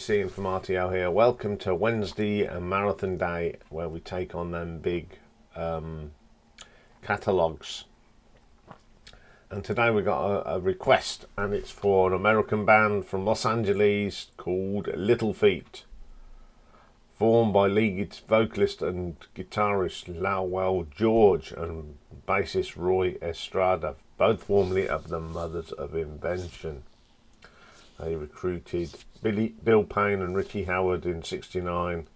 it's Ian from RTO here. Welcome to Wednesday and Marathon Day, where we take on them big catalogues. And today we got a request, and it's for an American band from Los Angeles called Little Feat, formed by lead vocalist and guitarist Lowell George and bassist Roy Estrada, both formerly of the Mothers of Invention. They recruited Bill Payne and Richie Howard in '69, and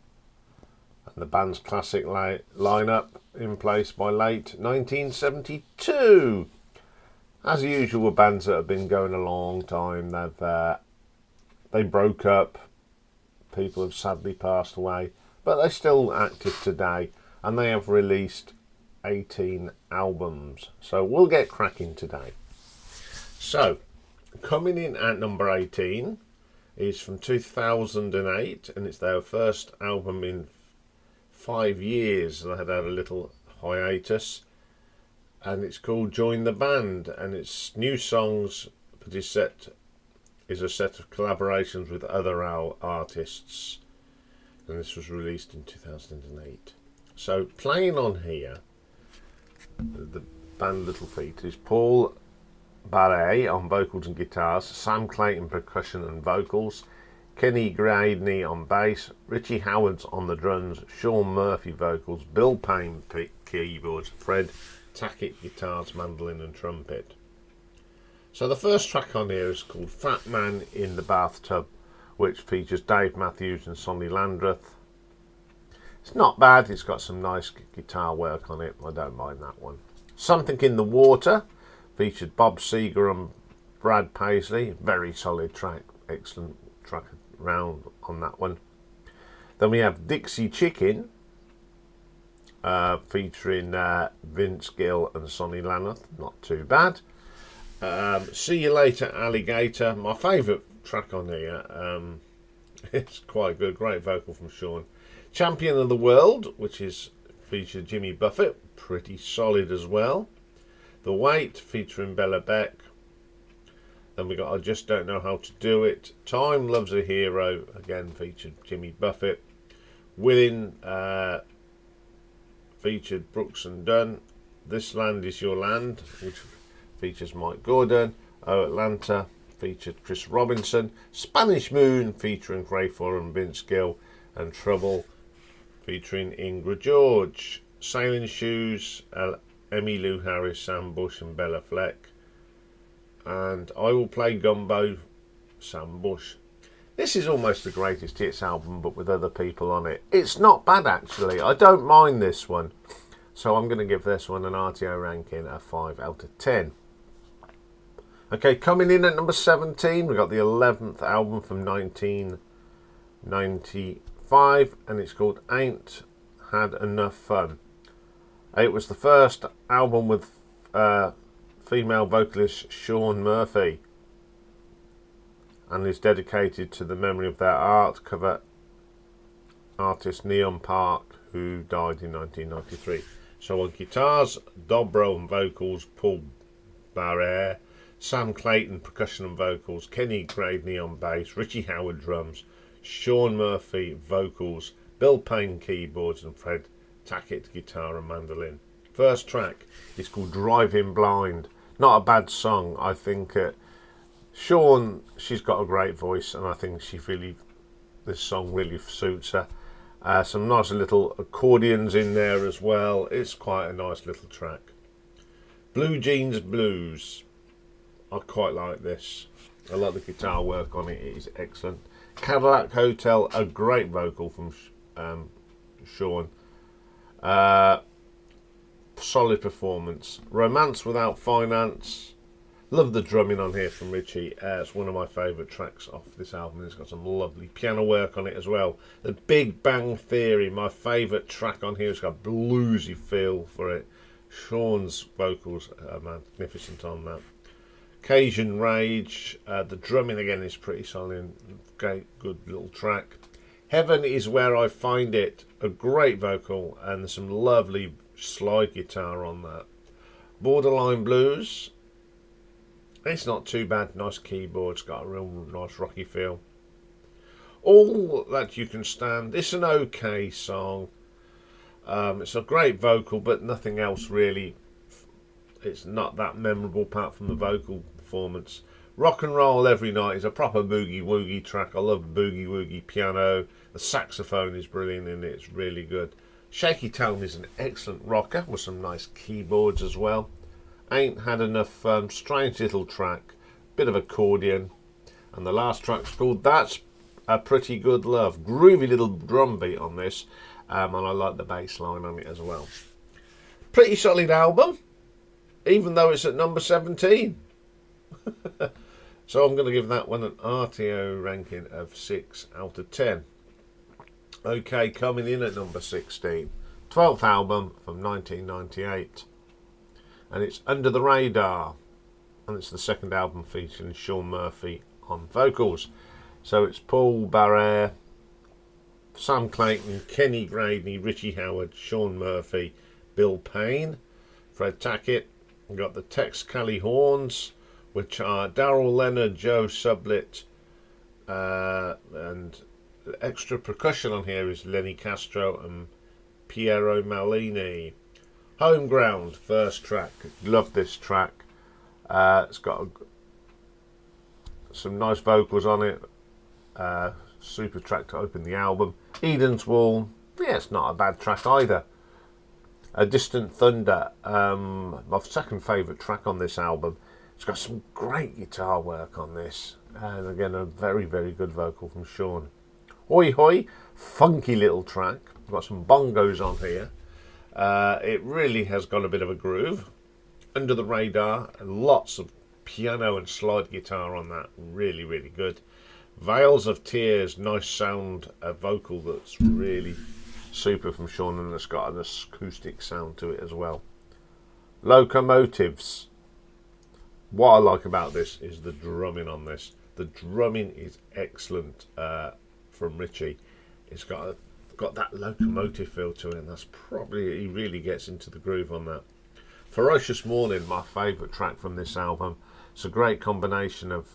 the band's classic lineup in place by late 1972. As usual with bands that have been going a long time, they broke up. People have sadly passed away, but they're still active today, and they have released 18 albums. So we'll get cracking today. So, coming in at number 18 is from 2008, and it's their first album in 5 years. They had a little hiatus, and it's called Join the Band, and it's new songs, but is a set of collaborations with other artists, and this was released in 2008. So playing on here, the band Little Feat is Paul Barret on vocals and guitars, Sam Clayton percussion and vocals, Kenny Gradney on bass, Richie Howard's on the drums, Sean Murphy vocals, Bill Payne keyboards, Fred Tackett guitars, mandolin and trumpet. So the first track on here is called Fat Man in the Bathtub, which features Dave Matthews and Sonny Landreth. It's not bad, it's got some nice guitar work on it, I don't mind that one. Something in the Water featured Bob Seger and Brad Paisley, very solid track, excellent track round on that one. Then we have Dixie Chicken, featuring Vince Gill and Sonny Landreth, not too bad. See You Later Alligator, my favourite track on here. It's quite good, great vocal from Sean. Champion of the World, which is featured Jimmy Buffett, pretty solid as well. The Weight featuring Bella Beck. Then we got I Just Don't Know How to Do It. Time Loves a Hero, again featured Jimmy Buffett. Willing featured Brooks and Dunn. This Land Is Your Land, which features Mike Gordon. Oh Atlanta featured Chris Robinson. Spanish Moon featuring Grayfall and Vince Gill. And Trouble featuring Ingrid George. Sailin Shoes, Emmylou Harris, Sam Bush and Bella Fleck. And I Will Play Gumbo, Sam Bush. This is almost the greatest hits album, but with other people on it. It's not bad actually, I don't mind this one. So I'm going to give this one an RTO ranking of 5 out of 10. Okay, coming in at number 17, we got the 11th album from 1995, and it's called Ain't Had Enough Fun. It was the first album with female vocalist Sean Murphy, and is dedicated to the memory of their art cover artist Neon Park, who died in 1993. So on guitars, dobro and vocals, Paul Barret. Sam Clayton percussion and vocals, Kenny Gradney on bass, Richie Howard drums, Sean Murphy vocals, Bill Payne keyboards and Fred Tackett guitar and mandolin. First track is called Driving Blind. Not a bad song. I think Sean, she's got a great voice, and I think this song really suits her. Some nice little accordions in there as well. It's quite a nice little track. Blue Jeans Blues. I quite like this. I like the guitar work on it. It is excellent. Cadillac Hotel, a great vocal from Sean. Solid performance. Romance Without Finance. Love the drumming on here from Richie. It's one of my favourite tracks off this album. It's got some lovely piano work on it as well. The Big Bang Theory, my favourite track on here. It's got a bluesy feel for it. Sean's vocals are magnificent on that. Cajun Rage, the drumming again is pretty solid, great, good little track. Heaven Is Where I Find It, a great vocal and some lovely slide guitar on that. Borderline Blues, it's not too bad, nice keyboards, got a real nice rocky feel. All That You Can Stand. It's an okay song. It's a great vocal, but nothing else really. It's not that memorable apart from the vocal performance. Rock and Roll Every Night is a proper boogie woogie track. I love boogie woogie piano. The saxophone is brilliant in it. It's really good. Shaky Tone is an excellent rocker with some nice keyboards as well. Ain't Had Enough strange little track, bit of accordion, and the last track's called That's a Pretty Good Love. Groovy little drum beat on this, and I like the bass line on it as well. Pretty solid album, even though it's at number 17. So I'm going to give that one an RTO ranking of 6 out of 10. Okay, coming in at number 16, 12th album from 1998, and it's Under the Radar, and it's the second album featuring Sean Murphy on vocals. So it's Paul Barrere, Sam Clayton, Kenny Gradney, Richie Howard, Sean Murphy, Bill Payne, Fred Tackett. We've got the Tex Kelly horns, which are Daryl Leonard, Joe Sublett, and the extra percussion on here is Lenny Castro and Piero Malini. Home Ground, first track. Love this track. It's got some nice vocals on it. Super track to open the album. Eden's Wall, yeah, it's not a bad track either. A Distant Thunder, my second favourite track on this album. It's got some great guitar work on this, and again a very, very good vocal from Sean. Hoi Hoi, funky little track. I've got some bongos on here. It really has got a bit of a groove. Under the Radar, lots of piano and slide guitar on that. Really, really good. Veils of Tears, nice sound, a vocal that's really super from Sean, and it's got an acoustic sound to it as well. Locomotives. What I like about this is the drumming on this. The drumming is excellent from Richie. It's got that locomotive feel to it, and that's probably, he really gets into the groove on that. Ferocious Morning, my favourite track from this album. It's a great combination of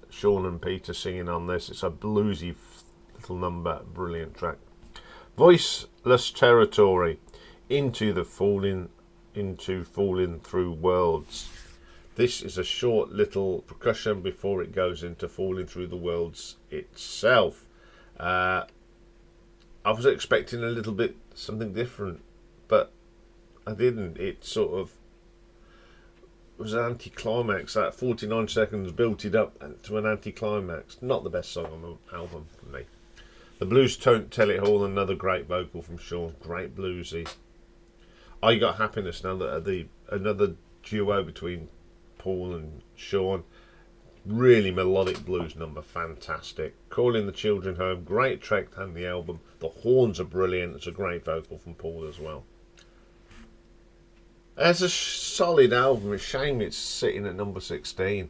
Sean and Peter singing on this. It's a bluesy little number, brilliant track. Voiceless Territory, into Falling Through Worlds. This is a short little percussion before it goes into Falling Through the Worlds itself. I was expecting a little bit something different, but I didn't. It sort of was an anticlimax. That 49 seconds built it up to an anticlimax. Not the best song on the album for me. The Blues Don't Tell It All, another great vocal from Sean. Great bluesy. I Got Happiness, now that another duo between Paul and Sean. Really melodic blues number, fantastic. Calling the Children Home, great track and the album. The horns are brilliant. It's a great vocal from Paul as well. It's a solid album. It's a shame it's sitting at number 16.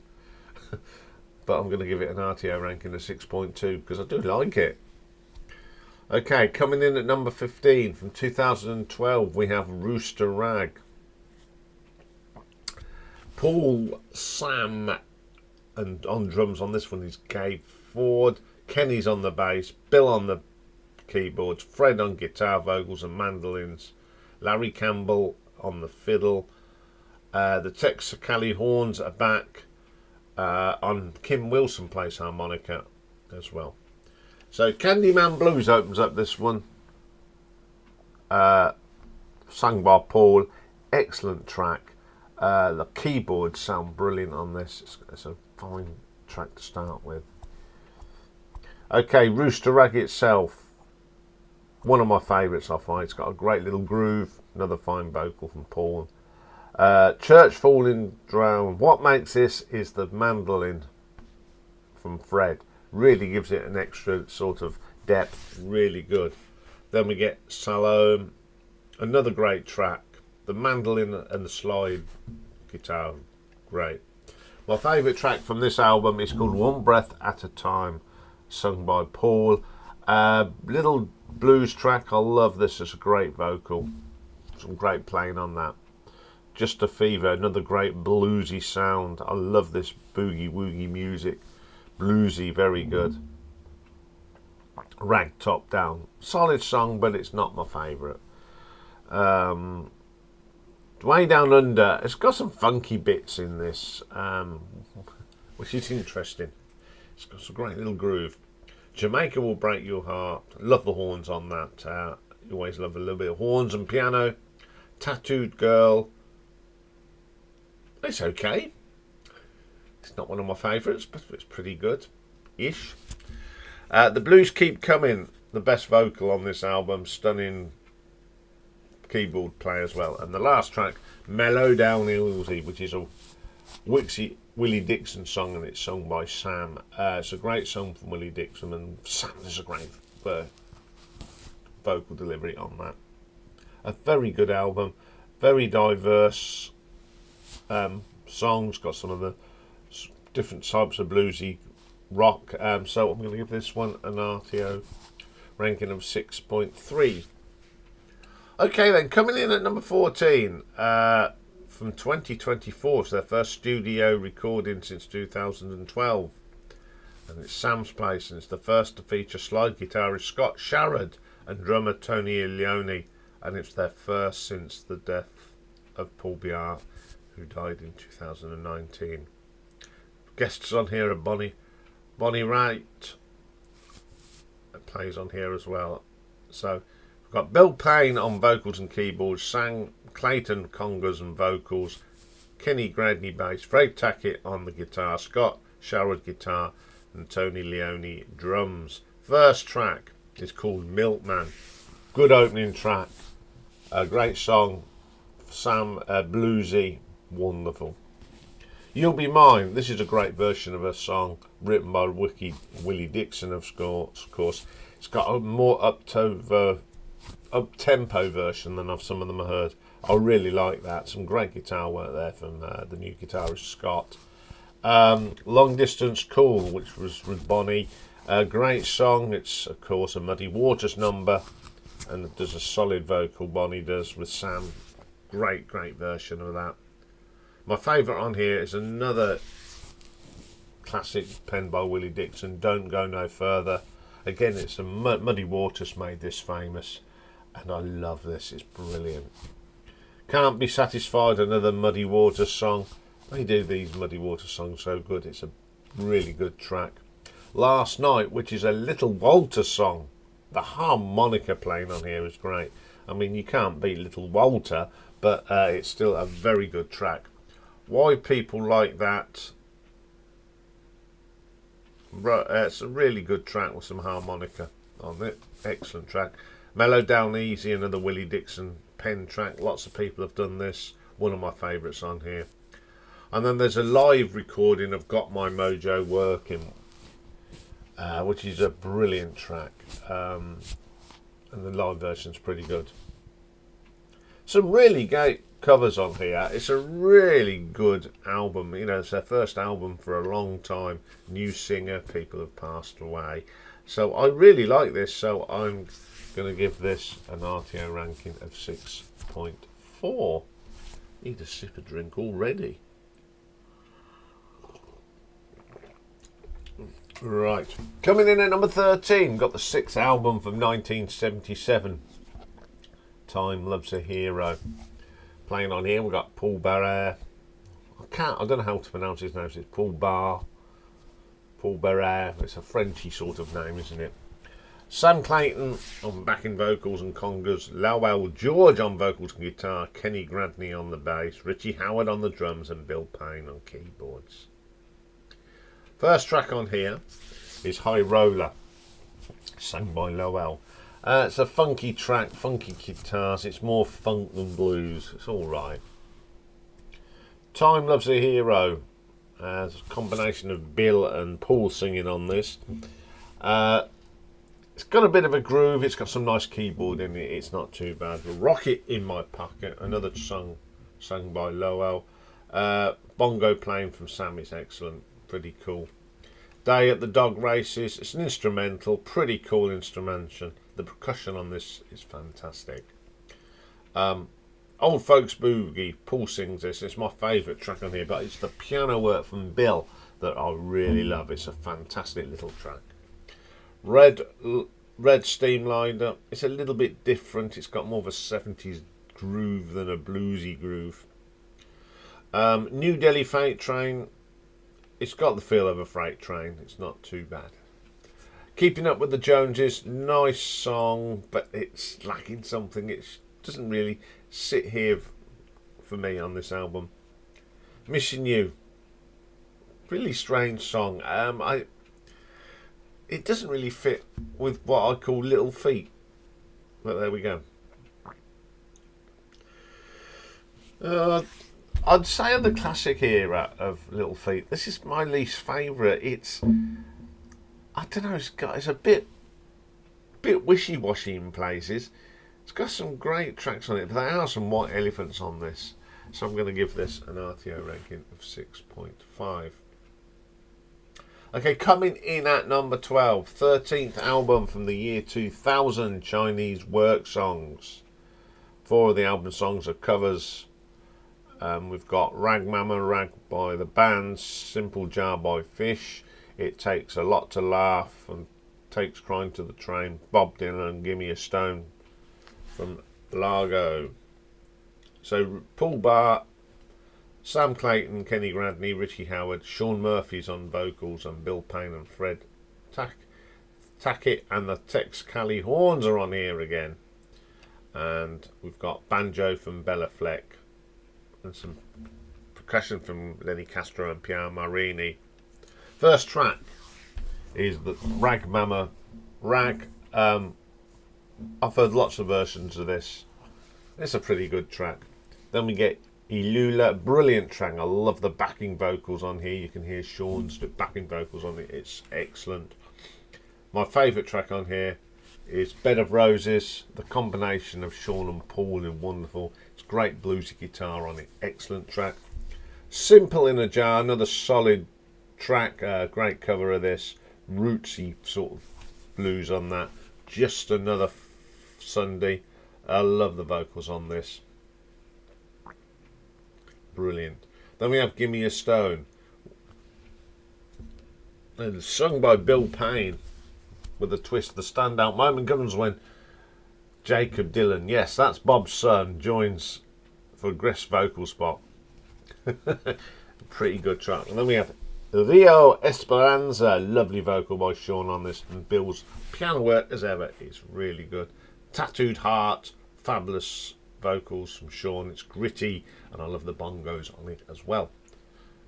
But I'm going to give it an RTO ranking of 6.2 because I do like it. Okay, coming in at number 15 from 2012, we have Rooster Rag. Paul, Sam, and on drums on this one is Gabe Ford. Kenny's on the bass, Bill on the keyboards, Fred on guitar, vocals and mandolins, Larry Campbell on the fiddle. The Texarkana horns are back. On Kim Wilson plays harmonica as well. So Candyman Blues opens up this one. Sung by Paul. Excellent track. The keyboards sound brilliant on this. It's a fine track to start with. Okay, Rooster Rag itself. One of my favourites off it. It's got a great little groove. Another fine vocal from Paul. Church Falling Down. What makes this is the mandolin from Fred. Really gives it an extra sort of depth. Really good. Then we get Salome. Another great track. The mandolin and the slide guitar. Great. My favourite track from this album is called One Breath at a Time, sung by Paul. Little blues track. I love this. It's a great vocal. Some great playing on that. Just a Fever, another great bluesy sound. I love this boogie woogie music. Bluesy, very good. Rag Top Down. Solid song, but it's not my favourite. Way Down Under, it's got some funky bits in this, which is interesting. It's got some great little groove. Jamaica Will Break Your Heart. Love the horns on that. You always love a little bit of horns and piano. Tattooed Girl. It's okay. It's not one of my favourites, but it's pretty good-ish. The Blues Keep Coming. The best vocal on this album. Stunning keyboard play as well. And the last track, Mellow Down Easy, which is a Willie Dixon song, and it's sung by Sam. It's a great song from Willie Dixon, and Sam does a great vocal delivery on that. A very good album, very diverse songs, got some of the different types of bluesy rock. So I'm going to give this one an RTO ranking of 6.3. Okay then, coming in at number 14, from 2024, it's their first studio recording since 2012, and it's Sam's Place, and it's the first to feature slide guitarist Scott Sharrod and drummer Tony Leone, and it's their first since the death of Paul Biar, who died in 2019. Guests on here are Bonnie Wright, that plays on here as well. So we've got Bill Payne on vocals and keyboards, sang Clayton congas and vocals, Kenny Gradney bass, Fred Tackett on the guitar, Scott Sharrod guitar, and Tony Leone drums. First track is called Milkman. Good opening track, a great song. Sam, bluesy, wonderful. You'll Be Mine. This is a great version of a song written by Willie Dixon, of course. It's got a more up-tempo version than some of them I heard. I really like that. Some great guitar work there from the new guitarist Scott. Long Distance Cool, which was with Bonnie. Great song. It's, of course, a Muddy Waters number, and it does a solid vocal, Bonnie does, with Sam. Great version of that. My favourite on here is another classic pen by Willie Dixon, Don't Go No Further. Again, it's a Muddy Waters made this famous, and I love this. It's brilliant. Can't Be Satisfied, another Muddy Waters song. They do these Muddy Waters songs so good. It's a really good track. Last Night, which is a Little Walter song. The harmonica playing on here is great. I mean, you can't beat Little Walter, but it's still a very good track. Why People Like That. It's a really good track with some harmonica on it. Excellent track. Mellow Down Easy, another Willie Dixon pen track. Lots of people have done this. One of my favourites on here. And then there's a live recording of Got My Mojo Working, which is a brilliant track. And the live version's pretty good. Some really great covers on here. It's a really good album. You know, it's their first album for a long time. New singer, people have passed away. So I really like this, so I'm going to give this an RTO ranking of 6.4. Need a sip of drink already. Right, coming in at number 13, got the sixth album from 1977, Time Loves a Hero. Playing on here, we've got Paul Barrère. I don't know how to pronounce his name. It's Paul Barrère. It's a Frenchy sort of name, isn't it? Sam Clayton on backing vocals and congas, Lowell George on vocals and guitar, Kenny Gradney on the bass, Richie Howard on the drums, and Bill Payne on keyboards. First track on here is High Roller, sung by Lowell. It's a funky track, funky guitars. It's more funk than blues. It's all right. Time Loves a Hero. There's a combination of Bill and Paul singing on this. It's got a bit of a groove. It's got some nice keyboard in it. It's not too bad. Rocket in My Pocket, another song sung by Lowell. Bongo playing from Sam is excellent. Pretty cool. Day at the Dog Races. It's an instrumental. Pretty cool instrumentation. The percussion on this is fantastic. Old Folks Boogie. Paul sings this. It's my favourite track on here, but it's the piano work from Bill that I really love. It's a fantastic little track. Red Steamliner. It's a little bit different. It's got more of a 70s groove than a bluesy groove. New Delhi Freight Train. It's got the feel of a freight train. It's not too bad. Keeping Up with the Joneses. Nice song, but it's lacking something. It doesn't really sit here for me on this album. Missing You. Really strange song. It doesn't really fit with what I call Little Feat. But there we go. I'd say of the classic era of Little Feat, this is my least favourite. It's, I don't know, it's a bit wishy-washy in places. It's got some great tracks on it, but there are some white elephants on this. So I'm going to give this an RTO ranking of 6.5. Okay, coming in at number 12, 13th album from the year 2000, Chinese work songs. 4 of the album songs are covers. We've got Rag Mama Rag by the band, Simple Jar by Fish, It Takes a Lot to Laugh, and Takes Crying to the Train, Bob Dylan, Gimme a Stone from Largo. So Paul Bart, Sam Clayton, Kenny Gradney, Richie Howard, Sean Murphy's on vocals, and Bill Payne and Fred Tackett, and the Tex Cali horns are on here again. And we've got banjo from Bella Fleck, and some percussion from Lenny Castro and Pierre Marini. First track is the Rag Mama Rag. I've heard lots of versions of this. It's a pretty good track. Then we get Ilula, brilliant track. I love the backing vocals on here. You can hear Sean's backing vocals on it. It's excellent. My favourite track on here is Bed of Roses. The combination of Sean and Paul is wonderful. It's great bluesy guitar on it. Excellent track. Simple in a Jar, another solid track. Great cover of this. Rootsy sort of blues on that. Just Another Sunday. I love the vocals on this. Brilliant. Then we have Gimme a Stone. And it's sung by Bill Payne with a twist. The standout moment comes when Jacob Dylan, yes, that's Bob's son, joins for a guest vocal spot. Pretty good track. And then we have Rio Esperanza, lovely vocal by Sean on this, and Bill's piano work as ever is really good. Tattooed Heart, fabulous vocals from Sean. It's gritty, and I love the bongos on it as well.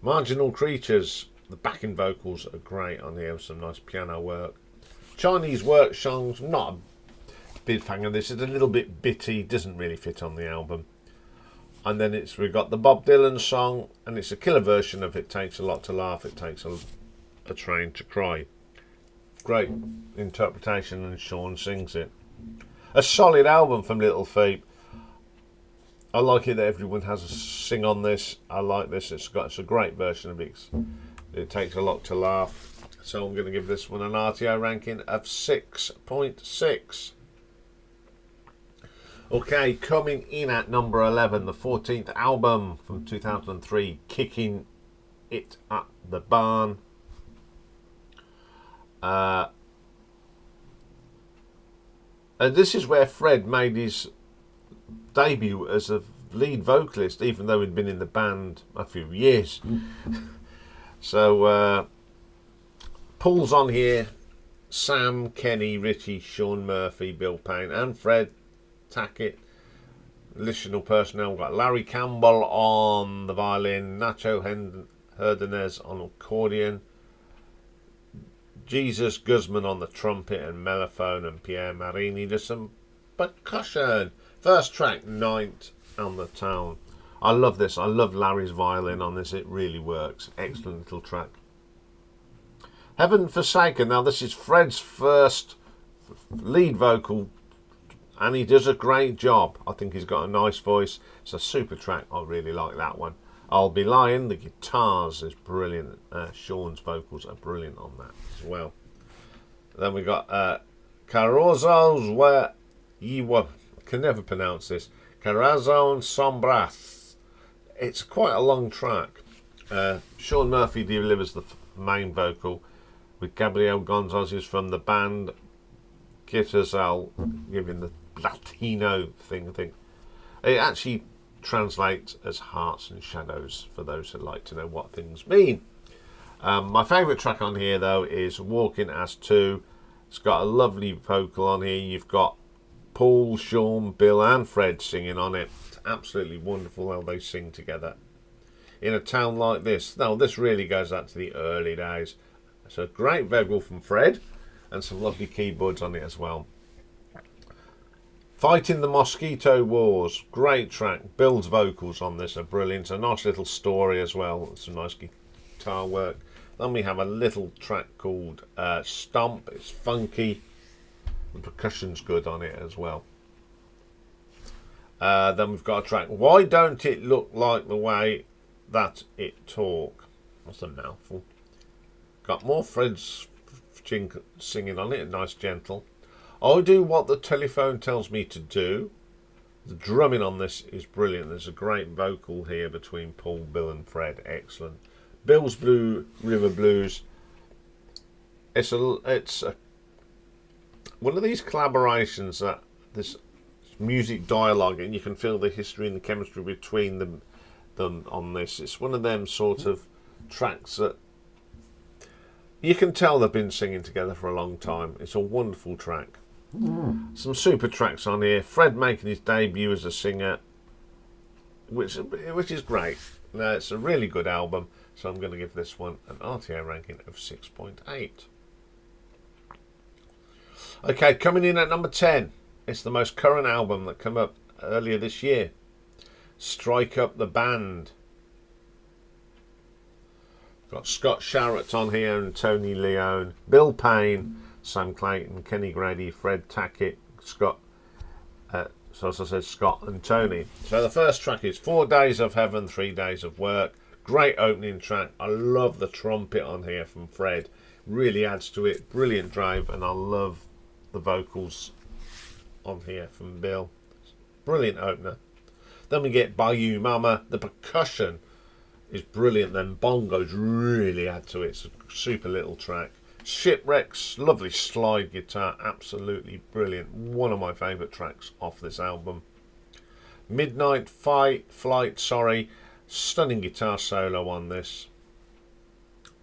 Marginal Creatures, the backing vocals are great on here with some nice piano work. Chinese work songs, not a big fan of this. It's a little bit bitty, doesn't really fit on the album. And then we've got the Bob Dylan song, and it's a killer version of It Takes a Lot to Laugh, It Takes a Train to Cry. Great interpretation, and Sean sings it. A solid album from Little Feat. I like it that everyone has a sing on this. I like this. It's a great version of it. It Takes a Lot to Laugh. So I'm going to give this one an RTO ranking of 6.6. Okay, coming in at number 11, the 14th album from 2003, Kickin It at the Barn. And this is where Fred made his debut as a lead vocalist, even though he'd been in the band a few years. So Paul's on here, Sam, Kenny, Richie, Sean Murphy, Bill Payne and Fred Tackett. Additional personnel, we've got Larry Campbell on the violin, Nacho Herdenez on accordion, Jesus Guzman on the trumpet and mellophone, and Pierre Marini does some percussion. First track, Night on the Town. I love this. I love Larry's violin on this. It really works. Excellent little track. Heaven Forsaken. Now this is Fred's first lead vocal, and he does a great job. I think he's got a nice voice. It's a super track. I really like that one. I'll Be Lying. The guitars is brilliant. Sean's vocals are brilliant on that as well. Then we got Carozo's Where You Were. I can never pronounce this. Corazon Sombras. It's quite a long track. Sean Murphy delivers the main vocal with Gabriel Gonzalez from the band Gitazal, giving the Latino thing. I think it actually translates as Hearts and Shadows for those who like to know what things mean. My favourite track on here though is Walking as Two. It's got a lovely vocal on here. You've got Paul, Sean, Bill and Fred singing on it. It's absolutely wonderful how they sing together. In a town like this, no, this really goes back to the early days. It's a great vocal from Fred and some lovely keyboards on it as well. Fighting the Mosquito Wars, great track. Bill's vocals on this are brilliant. A nice little story as well. Some nice guitar work. Then we have a little track called Stomp. It's funky. The percussion's good on it as well. Then we've got a track, Why Don't It Look Like the Way That It Talk? That's a mouthful. Got more Fred's singing on it, nice gentle. I Do What the Telephone Tells Me to Do. The drumming on this is brilliant. There's a great vocal here between Paul, Bill and Fred. Excellent. Bill's Blue River Blues. It's a one of these collaborations that this music dialogue, and you can feel the history and the chemistry between them on this. It's one of them sort of tracks that you can tell they've been singing together for a long time. It's a wonderful track. Some super tracks on here. Fred making his debut as a singer, which is great. It's a really good album, so I'm going to give this one an RTO ranking of 6.8. Okay, coming in at number 10. It's the most current album that came up earlier this year. Strike Up the Band. Got Scott Sharrett on here and Tony Leone, Bill Payne, Sam Clayton, Kenny Grady, Fred Tackett, Scott, so as I said, Scott and Tony. So the first track is 4 Days of Heaven, 3 Days of Work. Great opening track. I love the trumpet on here from Fred. Really adds to it. Brilliant drive, and I love the vocals on here from Bill. Brilliant opener. Then we get Bayou Mama. The percussion is brilliant. Then bongos really add to it. It's a super little track. Shipwrecks, lovely slide guitar, absolutely brilliant. One of my favourite tracks off this album. Midnight Flight, stunning guitar solo on this.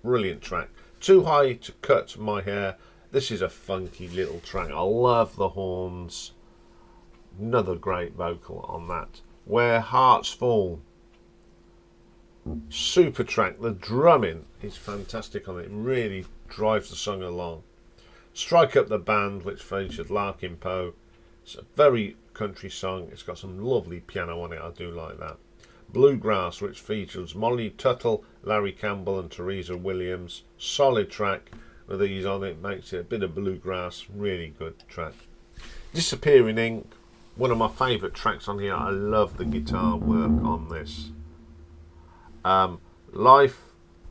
Brilliant track. Too High to Cut My Hair. This is a funky little track. I love the horns. Another great vocal on that. Where Hearts Fall. Super track. The drumming is fantastic on it. It really drives the song along. Strike Up the Band, which featured Larkin Poe. It's a very country song. It's got some lovely piano on it. I do like that. Bluegrass, which features Molly Tuttle, Larry Campbell and Teresa Williams. Solid track with these on it. Makes it a bit of bluegrass. Really good track. Disappearing Ink. One of my favourite tracks on here. I love the guitar work on this. Love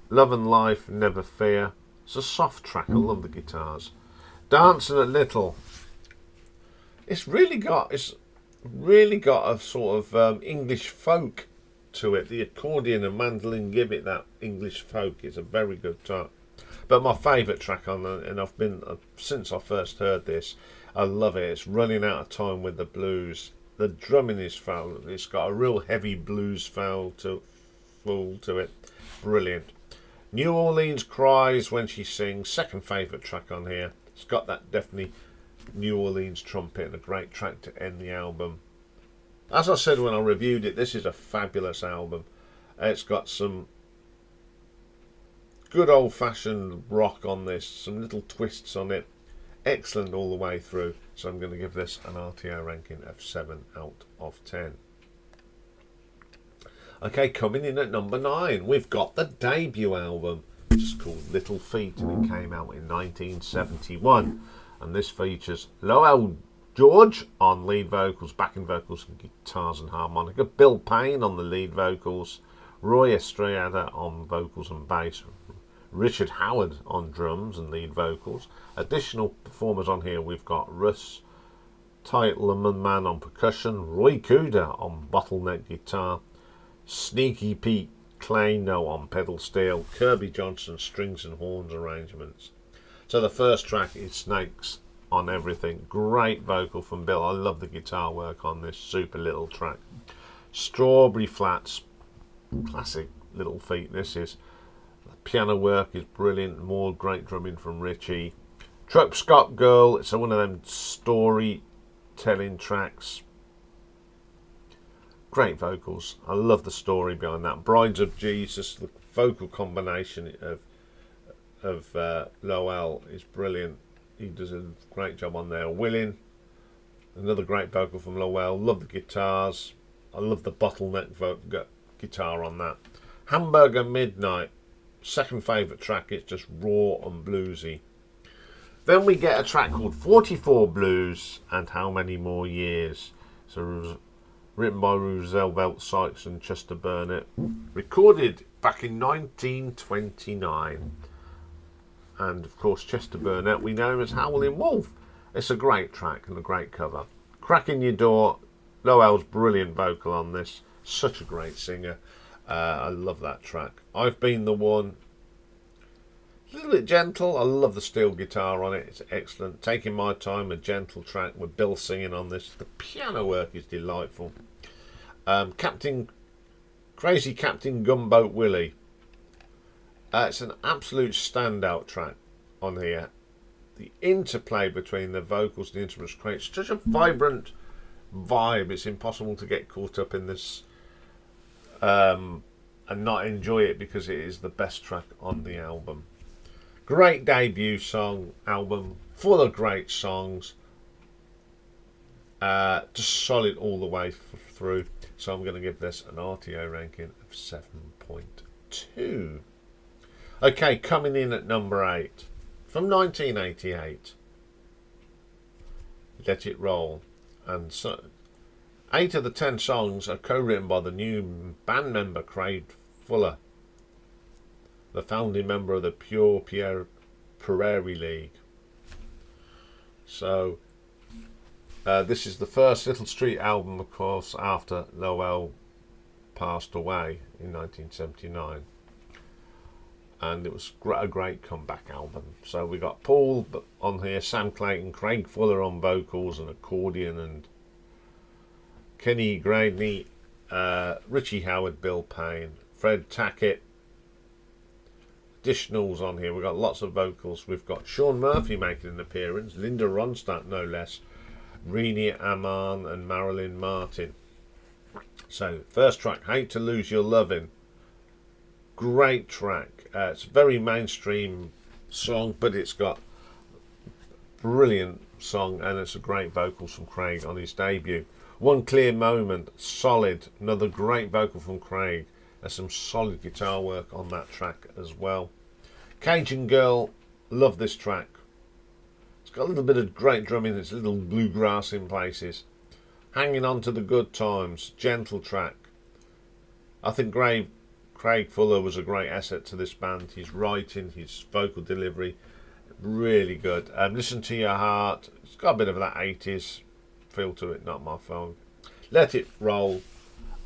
and Life, Never Fear. It's a soft track. I love the guitars. Dancing a Little. It's really got a sort of English folk to it. The accordion and mandolin give it that English folk. It's a very good track. But my favourite track on it, and I've been since I first heard this, I love it. It's Running Out of Time with the Blues. The drumming is foul. It's got a real heavy blues feel to it. Brilliant. New Orleans Cries When She Sings. Second favourite track on here. It's got that definitely New Orleans trumpet and a great track to end the album. As I said when I reviewed it, this is a fabulous album. It's got some good old-fashioned rock on this, some little twists on it. Excellent all the way through. So I'm going to give this an RTO ranking of 7 out of 10. Okay, coming in at number 9, we've got the debut album, which is called Little Feat, and it came out in 1971. And this features Lowell George on lead vocals, backing vocals, and guitars and harmonica. Bill Payne on the lead vocals. Roy Estrada on vocals and bass. Richard Howard on drums and lead vocals. Additional performers on here, we've got Russ Titleman on percussion. Roy Cuda on bottleneck guitar. Sneaky Pete Kleino on pedal steel, Kirby Johnson strings and horns arrangements. So the first track is Snakes on Everything. Great vocal from Bill. I love the guitar work on this super little track. Strawberry Flats, classic Little Feat this is. The piano work is brilliant. More great drumming from Richie. Truck Scott Girl, it's one of them storytelling tracks. Great vocals. I love the story behind that. Brides of Jesus, the vocal combination of Lowell is brilliant. He does a great job on there. Willing, another great vocal from Lowell. Love the guitars. I love the bottleneck guitar on that. Hamburger Midnight, second favourite track. It's just raw and bluesy. Then we get a track called 44 Blues and How Many More Years. So written by Roosevelt Sykes and Chester Burnett. Recorded back in 1929. And of course Chester Burnett, we know him as Howlin' Wolf. It's a great track and a great cover. Cracking Your Door, Lowell's brilliant vocal on this. Such a great singer. I love that track. I've Been the One. A little bit gentle. I love the steel guitar on it. It's excellent. Taking My Time, a gentle track with Bill singing on this. The piano work is delightful. Crazy Captain Gumboat Willie. It's an absolute standout track on here. The interplay between the vocals and the instruments creates such a vibrant vibe. It's impossible to get caught up in this and not enjoy it, because it is the best track on the album. Great debut album, full of great songs. Just solid all the way through. So I'm going to give this an RTO ranking of 7.2. Okay, coming in at number 8 from 1988. Let It Roll. And so 8 of the 10 songs are co-written by the new band member Craig Fuller, the founding member of the Pure Prairie League. So this is the first Little Street album, of course, after Lowell passed away in 1979. And it was a great comeback album. So we got Paul on here, Sam Clayton, Craig Fuller on vocals and accordion, and Kenny Gradney, Richie Howard, Bill Payne, Fred Tackett. Additionals on here, we've got lots of vocals. We've got Sean Murphy making an appearance, Linda Ronstadt no less, Rini Aman and Marilyn Martin. So first track, Hate to Lose Your Lovin'. Great track. It's a very mainstream song, but it's got brilliant song, and it's a great vocals from Craig on his debut. One Clear Moment, solid. Another great vocal from Craig. There's some solid guitar work on that track as well. Cajun Girl, love this track. It's got a little bit of great drumming. It's a little bluegrass in places. Hanging On to the Good Times, gentle track. I think Craig Fuller was a great asset to this band. His writing, his vocal delivery, really good. Listen to Your Heart. It's got a bit of that 80s feel to it, not my phone. Let It Roll.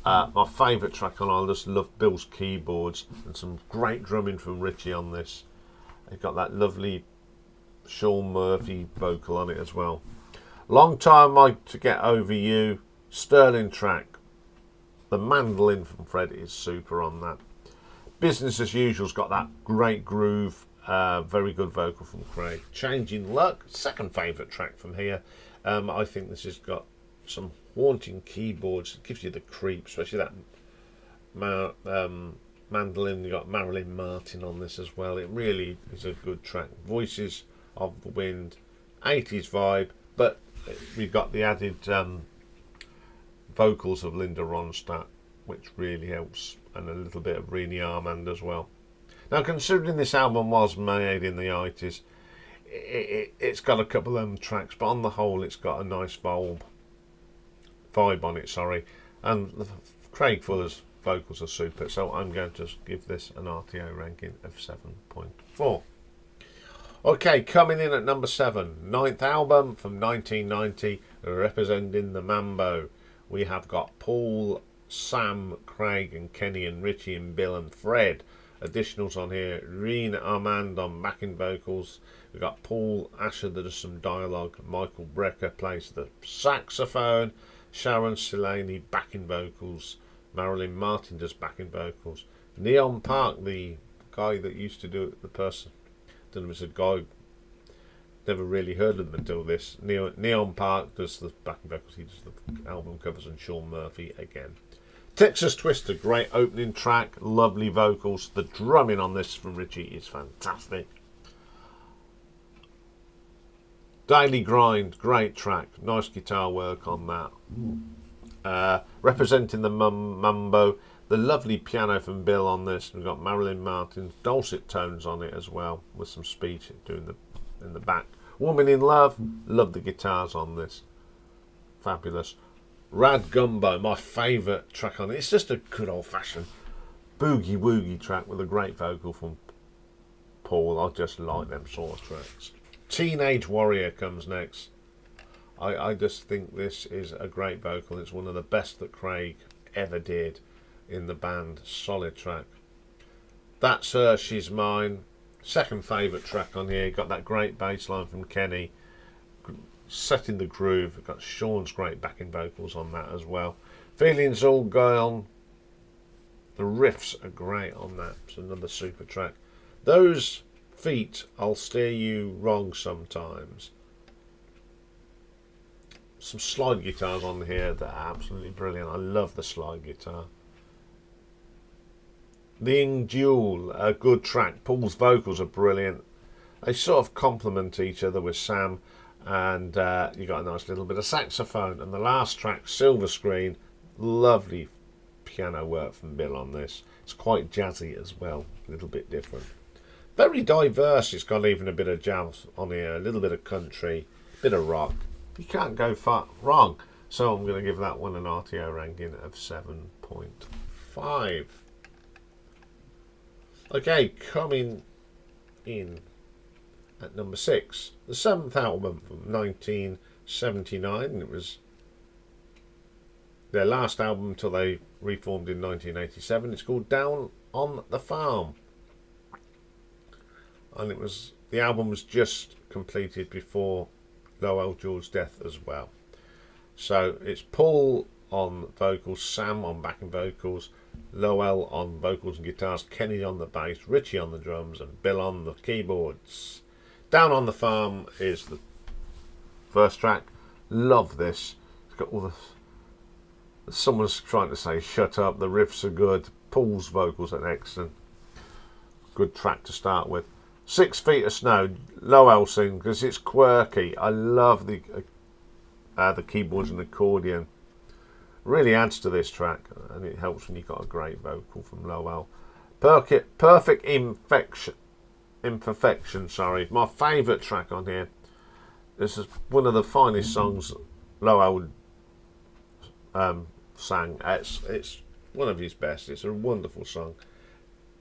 My favourite track on. I just love Bill's keyboards and some great drumming from Richie on this. They've got that lovely Sean Murphy vocal on it as well. Long Time to Get Over You. Sterling track. The mandolin from Fred is super on that. Business as Usual's got that great groove. Very good vocal from Craig. Changing Luck, second favourite track from here. I think this has got some haunting keyboards. It gives you the creep, especially that mandolin. You got Marilyn Martin on this as well. It really is a good track. Voices of the Wind, 80s vibe, but we've got the added vocals of Linda Ronstadt, which really helps, and a little bit of Rini Armand as well. Now, considering this album was made in the 80s, it's got a couple of tracks, but on the whole it's got a nice vibe on it, and Craig Fuller's vocals are super, so I'm going to give this an RTO ranking of 7.4. Okay, coming in at number 7, 9th album from 1990, representing the Mambo. We have got Paul, Sam, Craig and Kenny and Richie and Bill and Fred Additionals on here, Reen Armand on backing vocals. We've got Paul Asher that does some dialogue. Michael Brecker plays the saxophone. Sharon Silani backing vocals. Marilyn Martin does backing vocals. Neon Park, the guy that used to do it, the person, I don't know if it's a guy, never really heard of them until this. Neon Park does the backing vocals, he does the album covers, and Sean Murphy again. Texas Twister, great opening track, lovely vocals. The drumming on this from Richie is fantastic. Daily Grind, great track, nice guitar work on that. Representing the Mambo, the lovely piano from Bill on this. We've got Marilyn Martin's dulcet tones on it as well, with some speech doing in the back. Woman in Love, love the guitars on this, fabulous. Rad Gumbo, my favourite track on it. It's just a good old-fashioned boogie woogie track with a great vocal from Paul. I just like them sort of tracks. Teenage Warrior comes next. I just think this is a great vocal. It's one of the best that Craig ever did in the band. Solid track. That's Her, She's Mine. Second favourite track on here. Got that great bass line from Kenny, setting the groove. We've got Sean's great backing vocals on that as well. Feelings All Gone. The riffs are great on that. It's another super track. Those Feet, I'll Steer You Wrong Sometimes. Some slide guitars on here that are absolutely brilliant. I love the slide guitar. The Duel, a good track. Paul's vocals are brilliant. They sort of complement each other with Sam, and you got a nice little bit of saxophone. And the last track, Silver Screen, lovely piano work from Bill on this. It's quite jazzy as well, a little bit different. Very diverse. It's got even a bit of jazz on here, a little bit of country, a bit of rock. You can't go far wrong. So I'm going to give that one an RTO ranking of 7.5. Okay, coming in at number 6, the 7th album from 1979. It was their last album until they reformed in 1987. It's called Down on the Farm, and the album was just completed before Lowell George's death as well. So it's Paul on vocals, Sam on backing vocals, Lowell on vocals and guitars, Kenny on the bass, Richie on the drums, and Bill on the keyboards. Down on the Farm is the first track. Love this. It's got all the... Someone's trying to say shut up. The riffs are good. Paul's vocals are excellent. Good track to start with. 6 Feet of Snow. Lowell sings because it's quirky. I love the keyboards and accordion. Really adds to this track, and it helps when you've got a great vocal from Lowell. Perfect Imperfection, sorry. My favourite track on here. This is one of the finest songs Lowell sang. It's one of his best. It's a wonderful song.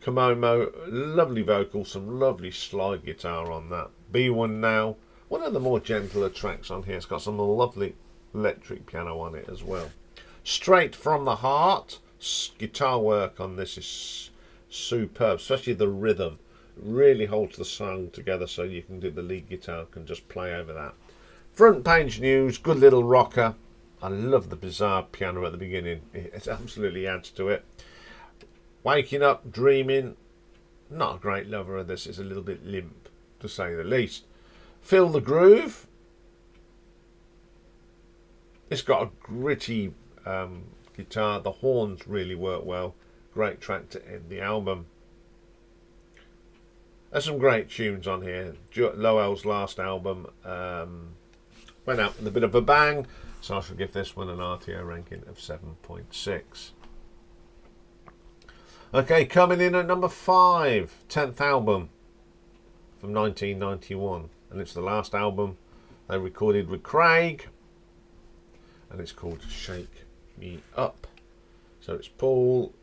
Komomo, lovely vocal, some lovely slide guitar on that. B1 Now, one of the more gentler tracks on here. It's got some lovely electric piano on it as well. Straight from the Heart, guitar work on this is superb, especially the rhythm. Really holds the song together, so you can do the lead guitar, can just play over that. Front Page News, good little rocker. I love the bizarre piano at the beginning. It absolutely adds to it. Waking Up, Dreaming. Not a great lover of this. It's a little bit limp, to say the least. Feel the Groove. It's got a gritty guitar. The horns really work well. Great track to end the album. There's some great tunes on here. Lowell's last album went out with a bit of a bang, so I shall give this one an RTO ranking of 7.6. Okay, coming in at number 5, 10th album from 1991, and it's the last album they recorded with Craig, and it's called Shake Me Up. So it's Paul,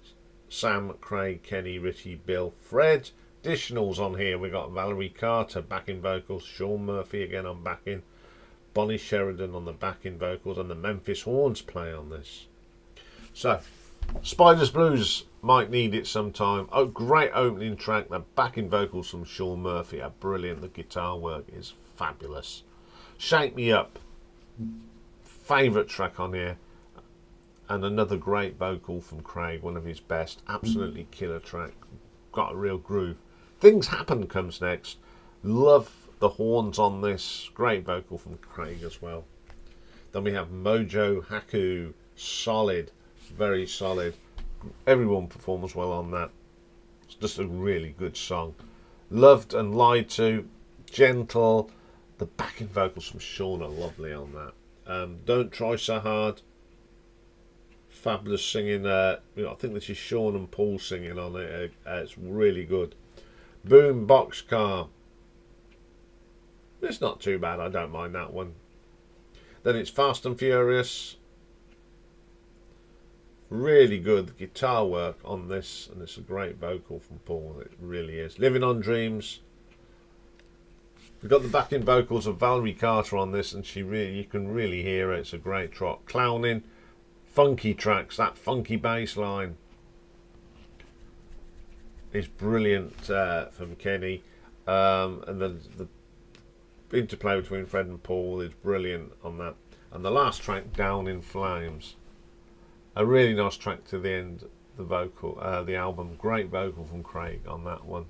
Sam, Craig, Kenny, Richie, Bill, Fred. Additionals on here, we got Valerie Carter backing vocals, Sean Murphy again on backing, Bonnie Sheridan on the backing vocals, and the Memphis Horns play on this. So, Spiders Blues Might need it sometime. Oh, great opening track. The backing vocals from Sean Murphy are brilliant. The guitar work is fabulous. Shake Me Up, favourite track on here. And another great vocal from Craig, one of his best. Absolutely killer track. Got a real groove. Things Happen comes next. Love the horns on this. Great vocal from Craig as well. Then we have Mojo Haku. Solid. Very solid. Everyone performs well on that. It's just a really good song. Loved and Lied To. Gentle. The backing vocals from Sean are lovely on that. Don't Try So Hard. Fabulous singing. I think this is Sean and Paul singing on it. It's really good. Boom Boxcar. It's not too bad. I don't mind that one. Then it's Fast and Furious. Really good. The guitar work on this, and it's a great vocal from Paul. It really is. Living on Dreams. We've got the backing vocals of Valerie Carter on this, and you can really hear it. It's a great trot. Clowning. Funky tracks, that funky bass line is brilliant from Kenny, and the interplay between Fred and Paul is brilliant on that. And the last track, Down in Flames, a really nice track to the end. The vocal, the album, great vocal from Craig on that one.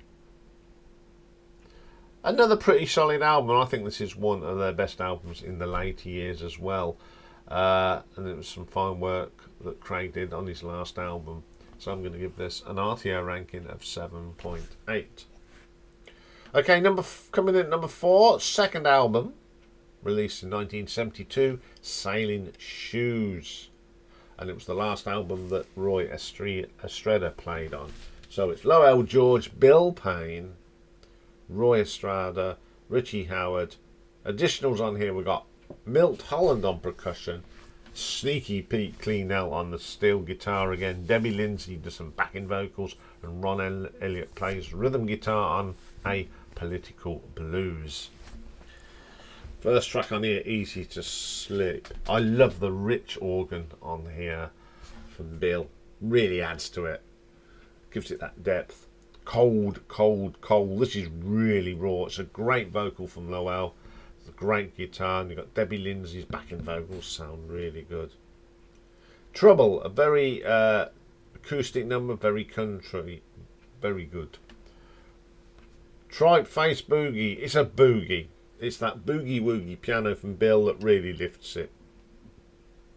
Another pretty solid album. I think this is one of their best albums in the later years as well. And it was some fine work that Craig did on his last album. So I'm going to give this an RTO ranking of 7.8. Okay, coming in at number 4, second album, released in 1972, Sailin Shoes. And it was the last album that Roy Estrada played on. So it's Lowell George, Bill Payne, Roy Estrada, Richie Howard. Additionals on here, we got Milt Holland on percussion, Sneaky Pete Cleanell on the steel guitar again, Debbie Lindsay does some backing vocals, and Ron Elliott plays rhythm guitar on A Political Blues. First track on here, Easy to Sleep. I love the rich organ on here from Bill. Really adds to it. Gives it that depth. Cold, Cold, Cold. This is really raw. It's a great vocal from Lowell. It's a great guitar, and you've got Debbie Lindsay's backing vocals sound really good. Trouble, a very acoustic number, very country, very good. Tripe Face Boogie, it's a boogie. It's that boogie woogie piano from Bill that really lifts it.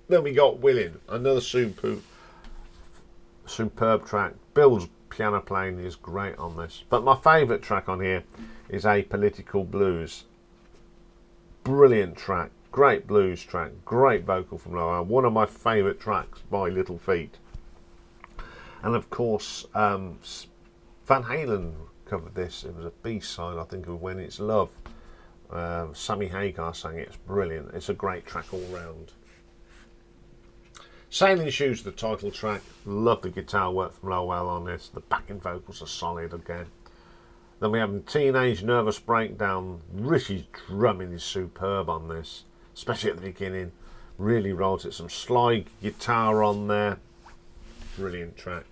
Then we got Willin', another superb track. Bill's piano playing is great on this. But my favourite track on here is A Political Blues. Brilliant track, great blues track, great vocal from Lowell. One of my favourite tracks by Little Feat. And of course, Van Halen covered this. It was a B-side, I think, of When It's Love. Sammy Hagar sang it. It's brilliant. It's a great track all round. Sailin Shoes, the title track. Love the guitar work from Lowell on this. The backing vocals are solid again. Then we have Teenage Nervous Breakdown. Richie's drumming is superb on this, especially at the beginning. Really rolls it. Some slide guitar on there. Brilliant track.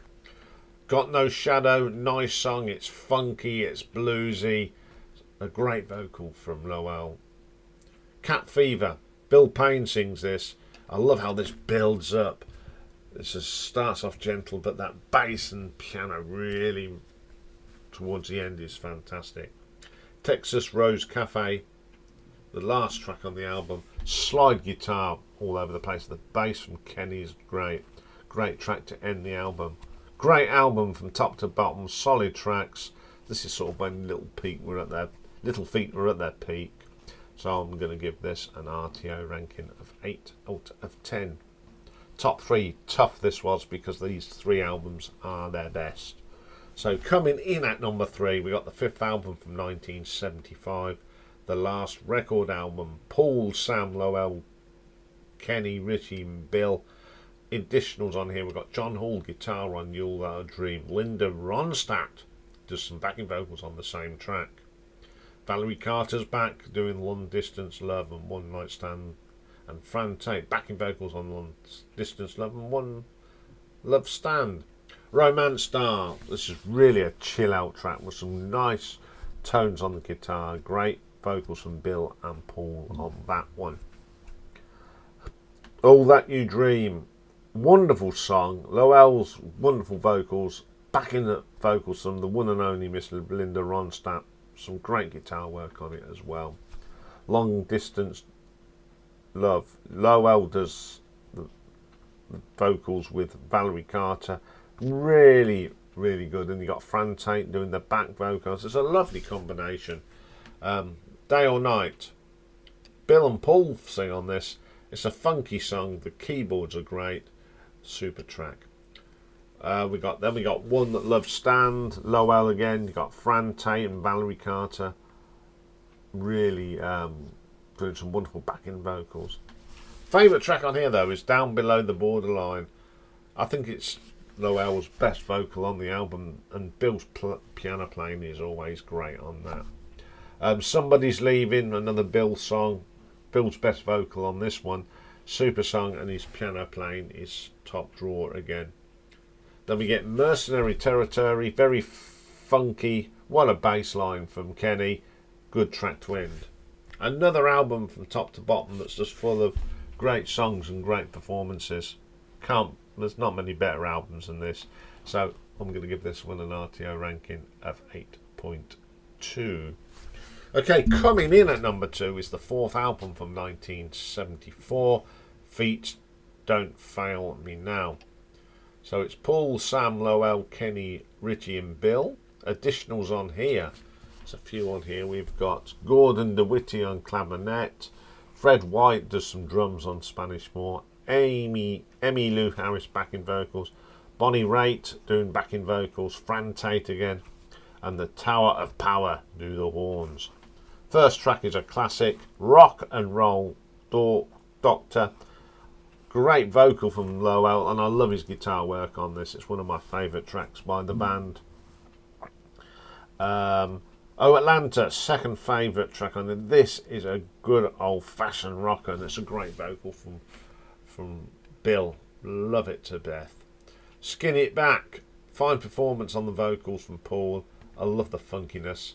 Got No Shadow. Nice song. It's funky. It's bluesy. A great vocal from Lowell. Cat Fever. Bill Payne sings this. I love how this builds up. It starts off gentle, but that bass and piano really towards the end is fantastic. Texas Rose Cafe, the last track on the album. Slide guitar all over the place. The bass from Kenny is great. Great track to end the album. Great album from top to bottom. Solid tracks. This is sort of when Little Feat were at their peak. So I'm going to give this an RTO ranking of 8 out of 10. Top 3, tough this was because these 3 albums are their best. So coming in at number 3, we got the 5th album from 1975, the last record album, Paul, Sam, Lowell, Kenny, Richie and Bill. Additionals on here, we've got John Hall guitar on You'll That a Dream. Linda Ronstadt does some backing vocals on the same track. Valerie Carter's back doing Long Distance Love and One Night Stand. And Fran Tate backing vocals on Long Distance Love and One Love Stand. Romance Star. This is really a chill out track with some nice tones on the guitar. Great vocals from Bill and Paul on that one. All That You Dream. Wonderful song. Lowell's wonderful vocals. Backing the vocals from the one and only Miss Linda Ronstadt. Some great guitar work on it as well. Long Distance Love. Lowell does the vocals with Valerie Carter. Really, really good. And you got Fran Tate doing the back vocals. It's a lovely combination. Day or Night. Bill and Paul sing on this. It's a funky song. The keyboards are great. Super track. We got One That Loves Stand. Lowell again. You got Fran Tate and Valerie Carter. Really doing some wonderful backing vocals. Favourite track on here though is Down Below the Borderline. I think it's Lowell's best vocal on the album, and Bill's piano playing is always great on that. Somebody's Leaving, another Bill song. Bill's best vocal on this one. Super song, and his piano playing is top drawer again. Then we get Mercenary Territory, very funky. What a bass line from Kenny. Good track to end. Another album from top to bottom that's just full of great songs and great performances. There's not many better albums than this. So I'm going to give this one an RTO ranking of 8.2. Okay, coming in at number 2 is the fourth album from 1974, Feats, Don't Fail Me Now. So it's Paul, Sam, Lowell, Kenny, Richie and Bill. Additionals on here. There's a few on here. We've got Gordon DeWitty on clarinet. Fred White does some drums on Spanish Moor. Amy Lou Harris backing vocals. Bonnie Raitt doing backing vocals. Fran Tate again. And the Tower of Power do the horns. First track is a classic, Rock and Roll Doctor. Great vocal from Lowell, and I love his guitar work on this. It's one of my favourite tracks by the band. Oh Atlanta, second favourite track on it. This is a good old-fashioned rocker, and it's a great vocal from Bill. Love it to death. Skin It Back, fine performance on the vocals from Paul. I love the funkiness.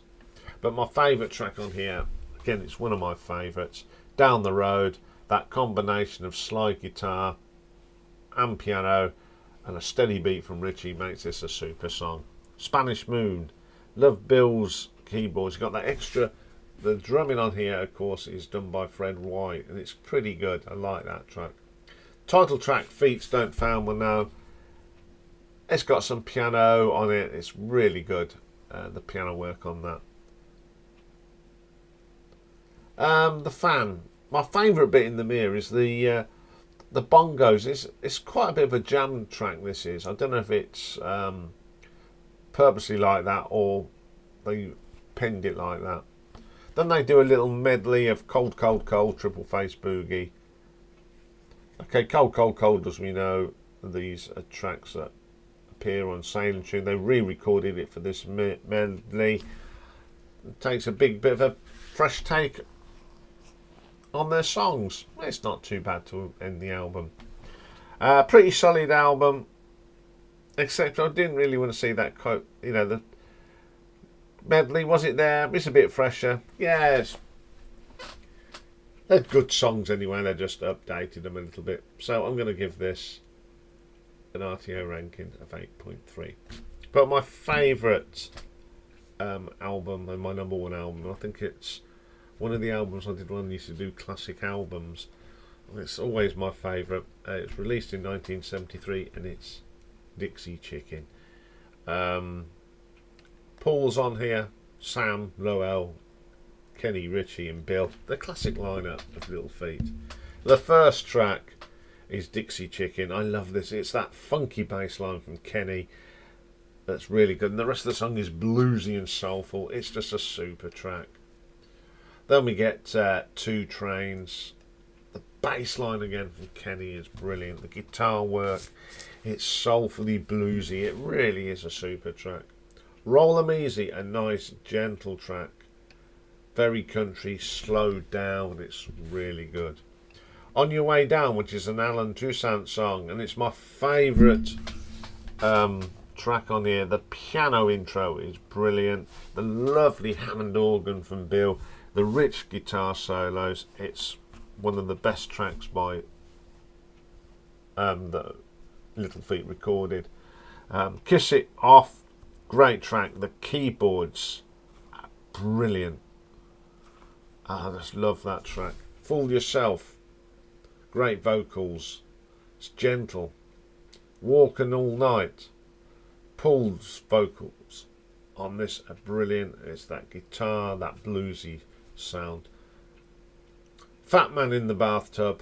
But my favourite track on here, again, it's one of my favourites. Down the Road, that combination of slide guitar and piano and a steady beat from Richie makes this a super song. Spanish Moon, love Bill's keyboards. You've got that extra, the drumming on here, of course, is done by Fred White, and it's pretty good. I like that track. Title track, Feats, Don't Fail Me Now. It's got some piano on it. It's really good, the piano work on that. The Fan. My favourite bit in the mirror is the bongos. It's quite a bit of a jam track, this is. I don't know if it's purposely like that or they penned it like that. Then they do a little medley of Cold, Cold, Cold, Triple Face Boogie. Okay, Cold, Cold, Cold, as we know, these are tracks that appear on Sailin Shoes. They re-recorded it for this medley. It takes a big bit of a fresh take on their songs. It's not too bad to end the album. Pretty solid album, except I didn't really want to see that quote. You know, the medley, was it there? It's a bit fresher. Yes, they're good songs anyway. They just updated them a little bit. So I'm going to give this an RTO ranking of 8.3. But my favourite album and my number one album, I think it's one of the albums I did when I used to do classic albums. It's always my favourite. It's released in 1973 and it's Dixie Chicken. Paul's on here, Sam, Lowell, Kenny, Richie and Bill. The classic lineup of Little Feat. The first track is Dixie Chicken. I love this. It's that funky bass line from Kenny that's really good. And the rest of the song is bluesy and soulful. It's just a super track. Then we get Two Trains. The bass line again from Kenny is brilliant. The guitar work, it's soulfully bluesy. It really is a super track. Roll 'Em Easy, a nice gentle track. Very country, slowed down. It's really good. On Your Way Down, which is an Alan Toussaint song, and it's my favourite track on here. The piano intro is brilliant. The lovely Hammond organ from Bill. The rich guitar solos. It's one of the best tracks by the Little Feat recorded. Kiss It Off, great track. The keyboards, brilliant. I just love that track. Fool Yourself, great vocals. It's gentle. Walking All Night, Paul's vocals on this are brilliant. It's that guitar, that bluesy sound. Fat Man in the Bathtub,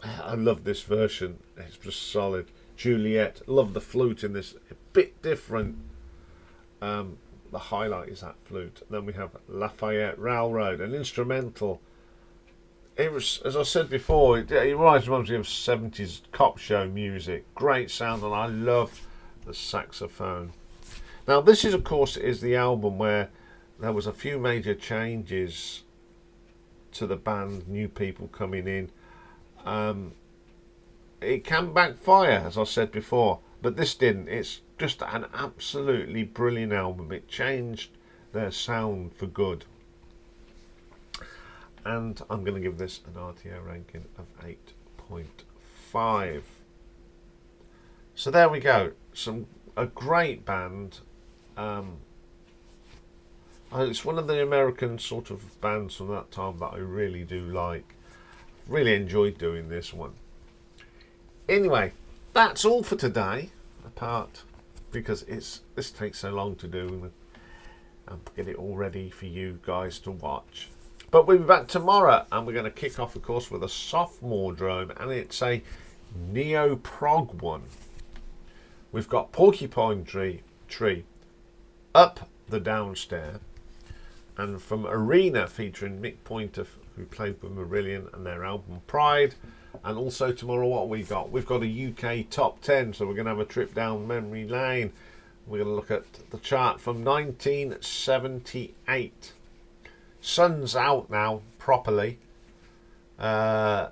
I love this version. It's just solid. Juliet, love the flute in this. A bit different. The highlight is that flute. Then we have Lafayette Railroad, an instrumental. It was, as I said before, it reminds me of 70s cop show music. Great sound, and I love the saxophone. Now, this is, of course, is the album where there was a few major changes to the band, new people coming in. It can backfire, as I said before, but this didn't. It's just an absolutely brilliant album. It changed their sound for good. And I'm going to give this an RTO ranking of 8.5. So there we go. A great band. It's one of the American sort of bands from that time that I really do like. Really enjoyed doing this one. Anyway, that's all for today. Apart because this takes so long to do and get it all ready for you guys to watch. But we'll be back tomorrow, and we're going to kick off, of course, with a sophomore drone, and it's a neo-prog one. We've got Porcupine Tree, Up the Downstair, and from Arena, featuring Mick Pointer, who played with Marillion, and their album Pride. And also tomorrow, what we got? We've got a UK top 10, so we're going to have a trip down memory lane. We're going to look at the chart from 1978. Sun's out now, properly. I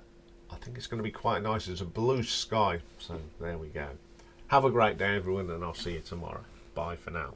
think it's going to be quite nice. It's a blue sky. So there we go. Have a great day, everyone, and I'll see you tomorrow. Bye for now.